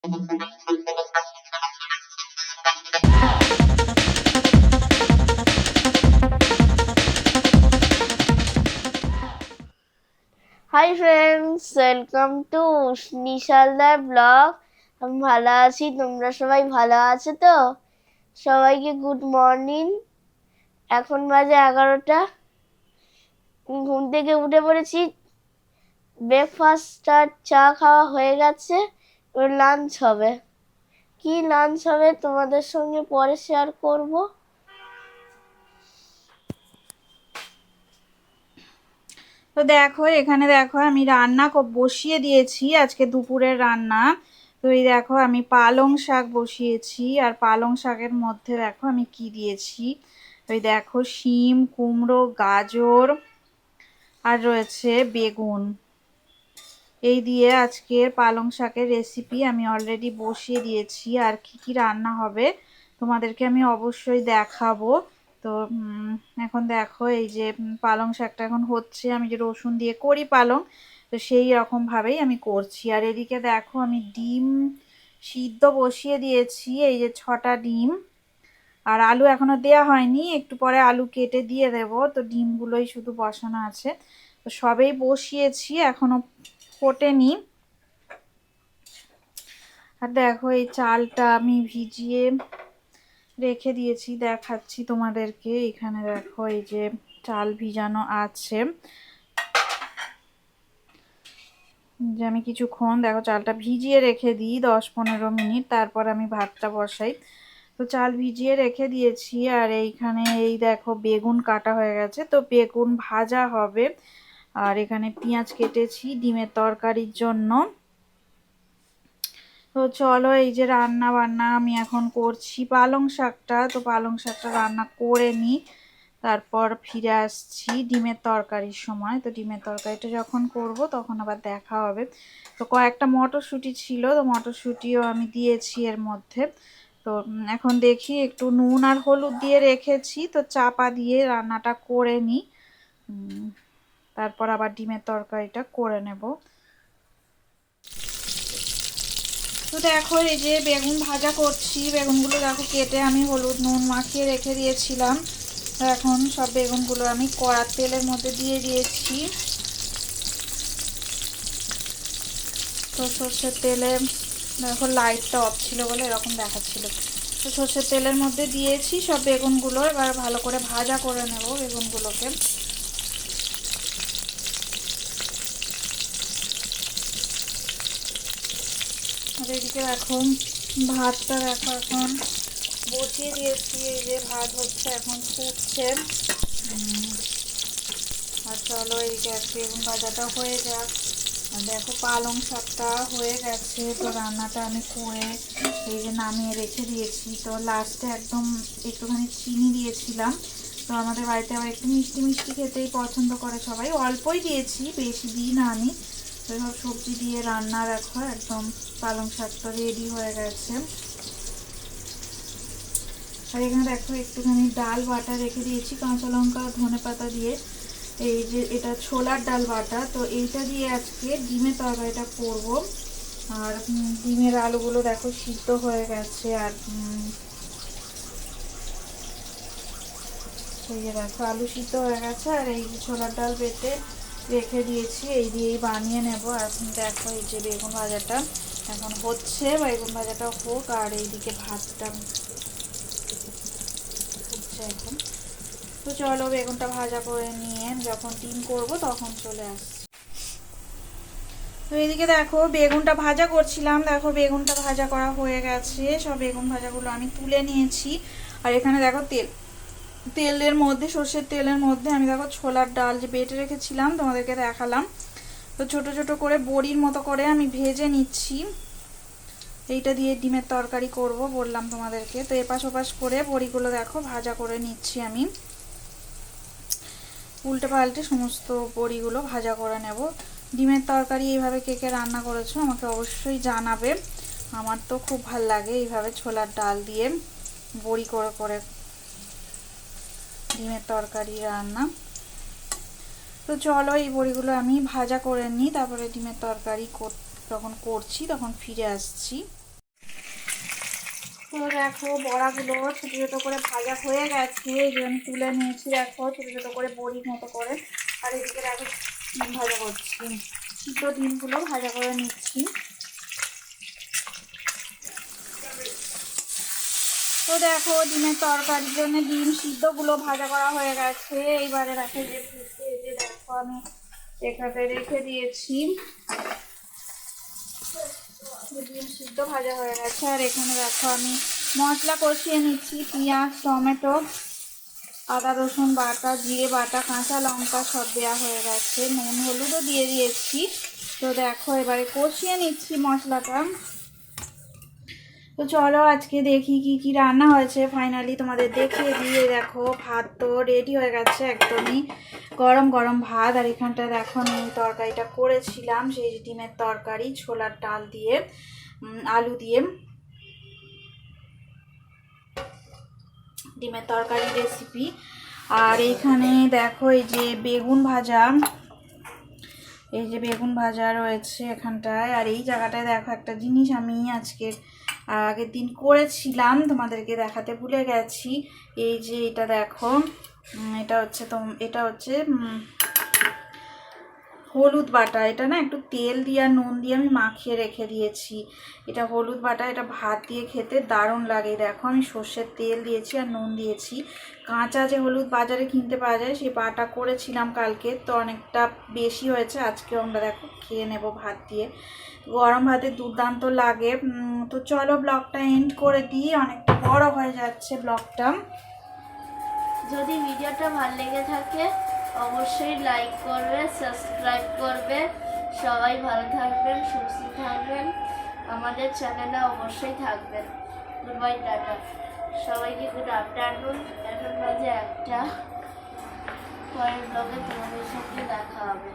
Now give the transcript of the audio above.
High friends, welcome to নিশালদার blog. আমি ভালো আছি, তোমরা সবাই ভালো আছো তো? সবাইকে গুড মর্নিং। এখন বাজে 11টা। ঘুম থেকে উঠে পড়েছি, ব্রেকফাস্ট আর চা খাওয়া হয়ে গেছে। এবার লাঞ্চ হবে। কি লাঞ্চ হবে তোমাদের সঙ্গে পরে শেয়ার করব। তো দেখো, এখানে দেখো আমি রান্না বসিয়ে দিয়েছি, আজকে দুপুরের রান্না। তো এই দেখো আমি পালং শাক বসিয়েছি, আর পালং শাকের মধ্যে দেখো আমি কি দিয়েছি। ওই দেখো শিম, কুমড়ো, গাজর আর রয়েছে বেগুন। এই দিয়ে আজকের পালং শাকের রেসিপি আমি অলরেডি বসিয়ে দিয়েছি। আর কি কি রান্না হবে তোমাদেরকে আমি অবশ্যই দেখাবো। তো এখন দেখো এই যে পালং শাকটা এখন হচ্ছে। আমি যে রসুন দিয়ে করি পালং, তো সেই রকম ভাবেই আমি করছি। আর এদিকে দেখো আমি ডিম সিদ্ধ বসিয়ে দিয়েছি, এই যে 6টা ডিম। আর আলু এখনো দেয়া হয়নি, একটু পরে আলু কেটে দিয়ে দেব। তো ডিমগুলোই শুধু বসানো আছে, তো সবেই বসিয়েছি, এখনো ফোটেনি। আর দেখো এই চালটা আমি ভিজিয়ে রেখে দিয়েছি, দেখাচ্ছি তোমাদেরকে। এখানে দেখো এই যে চাল ভিজানো আছে, যে আমি কিছুক্ষণ দেখো চালটা ভিজিয়ে রেখে দিই 10-15 মিনিট, তারপর আমি ভাতটা বসাই। তো চাল ভিজিয়ে রেখে দিয়েছি। আর এইখানে এই দেখো বেগুন কাটা হয়ে গেছে, তো বেগুন ভাজা হবে। আর এখানে পেঁয়াজ কেটেছি ডিমের তরকারির জন্য। তো চলো, এই যে রান্না বান্না আমি এখন করছি পালং শাকটা। তো পালং শাকটা রান্না করে নিই, তারপর ফিরে আসছি ডিমের তরকারির সময়। তো ডিমের তরকারিটা যখন করব তখন আবার দেখা হবে। তো কয়েকটা মটরশুঁটি ছিল, তো মটরশুঁটিও আমি দিয়েছি এর মধ্যে। তো এখন দেখি একটু নুন আর হলুদ দিয়ে রেখেছি, তো চাপা দিয়ে রান্নাটা করে নিই। তারপর আবার ডিমের তরকারিটা করে নেব। তো দেখো এই যে বেগুন ভাজা করছি, বেগুনগুলো দেখো কেটে আমি হলুদ নুন মাখিয়ে রেখে দিয়েছিলাম। তো এখন সব বেগুনগুলো আমি কড়ার তেলের মধ্যে দিয়ে দিয়েছি। তো সর্ষের তেলে দেখো লাইটটা অফ ছিল বলে এরকম দেখাচ্ছিল। তো সর্ষের তেলের মধ্যে দিয়েছি সব বেগুনগুলো, এবার ভালো করে ভাজা করে নেব বেগুনগুলোকে। আর এদিকে এখন ভাতটা দেখো এখন বসিয়ে দিয়েছি, এই যে ভাত হচ্ছে, এখন ফুটছে। আর চলো এদিকে এক বেগুন ভাজাটা হয়ে যাক। আর দেখো পালং শাকটা হয়ে গেছে, তো রান্নাটা আমি করে এই যে নামিয়ে রেখে দিয়েছি। তো লাস্টে একদম একটুখানি চিনি দিয়েছিলাম। তো আমাদের বাড়িতে আবার একটু মিষ্টি মিষ্টি খেতেই পছন্দ করে সবাই, অল্পই দিয়েছি, বেশি দিই না আমি। তো সব সবজি দিয়ে রান্না রাখো, একদম পালং শাকটা রেডি হয়ে গেছে। আর এখানে দেখো একটুখানি ডাল বাটা রেখে দিয়েছি কাঁচা লঙ্কা ধনে পাতা দিয়ে। এই যে এটা ছোলার ডাল বাটা, তো এইটা দিয়ে আজকে ডিমের তরকারিটা করব। আর ডিমের আলুগুলো দেখো সিদ্ধ হয়ে গেছে। আর এই যে দেখো আলু সিদ্ধ হয়ে গেছে, আর এই যে ছোলার ডাল বেটে রেখে দিয়েছি, এই দিয়েই বানিয়ে নেব। আর দেখো এই যে বেগুন ভাজাটা এখন হচ্ছে, বেগুন ভাজাটা হোক। আর এইদিকে ভাতটা হচ্ছে এখন। তো চলো বেগুনটা ভাজা করে নিয়ে যখন ডিম করব তখন চলে আসছি। তো এদিকে দেখো বেগুনটা ভাজা করছিলাম, দেখো বেগুনটা ভাজা করা হয়ে গেছে, সব বেগুন ভাজাগুলো আমি তুলে নিয়েছি। আর এখানে দেখো তেলের মধ্যে, সর্ষের তেলের মধ্যে আমি দেখো ছোলার ডাল যে বেটে রেখেছিলাম তোমাদেরকে দেখালাম, তো ছোট ছোট করে বড়ির মতো করে আমি ভেজে নিচ্ছি। এইটা দিয়ে ডিমের তরকারি করব বললাম তোমাদেরকে। তো এপাশ ওপাশ করে বড়িগুলো দেখো ভাজা করে নিচ্ছি আমি, উল্টে পাল্টে সমস্ত বড়িগুলো ভাজা করে নেব। ডিমের তরকারি এইভাবে কে কে রান্না করেছো আমাকে অবশ্যই জানাবে। আমার তো খুব ভাল লাগে এইভাবে ছোলার ডাল দিয়ে বড়ি করে করে ডিমের তরকারি রান্না। তো চলো এই বড়িগুলো আমি ভাজা করে নিই, তারপরে ডিমের তরকারি যখন করছি তখন ফিরে আসছি। তো দেখো বড়াগুলো ছোটো ছোটো করে ভাজা হয়ে গেছে, এই যে আমি তুলে নিয়েছি দেখো ছোটো ছোটো করে বড়ির মতো করে। আর এদিকে দেখো ডিম ভাজা করছি, সিদ্ধ ডিমগুলো ভাজা করে নিচ্ছি। তো দেখো ডিমের তরকারির জন্য ডিম সিদ্ধগুলো ভাজা করা হয়ে গেছে। এইবারে দেখো যে দেখো আমি এখানে রেখে দিয়েছি, ডিম সিদ্ধ ভাজা হয়ে গেছে। আর এখানে দেখো আমি মশলা কষিয়ে নিচ্ছি, পেঁয়াজ, টমেটো, আদা রসুন বাটা, জিরে বাটা, কাঁচা লঙ্কা সব দেওয়া হয়ে গেছে, নুন হলুদও দিয়ে দিয়েছি। তো দেখো এবারে কষিয়ে নিচ্ছি মশলাটা। তো চলো আজকে দেখি কি কি রান্না হয়েছে, ফাইনালি তোমাদের দেখিয়ে দিয়ে। দেখো ভাত তো রেডি হয়ে গেছে, একদমই গরম গরম ভাত। আর এখানটা দেখো আমি তরকারিটা করেছিলাম, সেই ডিমের তরকারি ছোলার ডাল দিয়ে আলু দিয়ে ডিমের তরকারি রেসিপি। আর এইখানে দেখো এই যে বেগুন ভাজা, এই যে বেগুন ভাজা রয়েছে এখানটায়। আর এই জায়গাটায় দেখো একটা জিনিস আমি আজকে আগের দিন করেছিলাম, তোমাদেরকে দেখাতে ভুলে গেছি। এই যে এটা দেখো, এটা হচ্ছে হলুদ বাটা। এটা না একটু তেল দিয়ে আর নুন দিয়ে আমি মাখিয়ে রেখে দিয়েছি। এটা হলুদ বাটা, এটা ভাত দিয়ে খেতে দারুণ লাগে। দেখো আমি সর্ষের তেল দিয়েছি আর নুন দিয়েছি। কাঁচা যে হলুদ বাজারে কিনতে পাওয়া যায়, সেই বাটা করেছিলাম কালকে, তো অনেকটা বেশি হয়েছে। আজকেও আমরা দেখো খেয়ে নেব ভাত দিয়ে, গরম ভাতে দুর্দান্ত লাগে। তো চলো ব্লগটা এন্ড করে দিই, অনেকটা বড় হয়ে যাচ্ছে ব্লগটা। যদি ভিডিওটা ভালো লেগে থাকে অবশ্যই লাইক করবে, সাবস্ক্রাইব করবে। সবাই ভালো থাকবেন, সুস্থ থাকবেন, আমাদের চ্যানেলে অবশ্যই থাকবেন। Good bye, tata. সবাইকে গুড আফটারনুন। এখন বাজে 1টা। পরের ব্লগে তোমাদের সাথে দেখা হবে।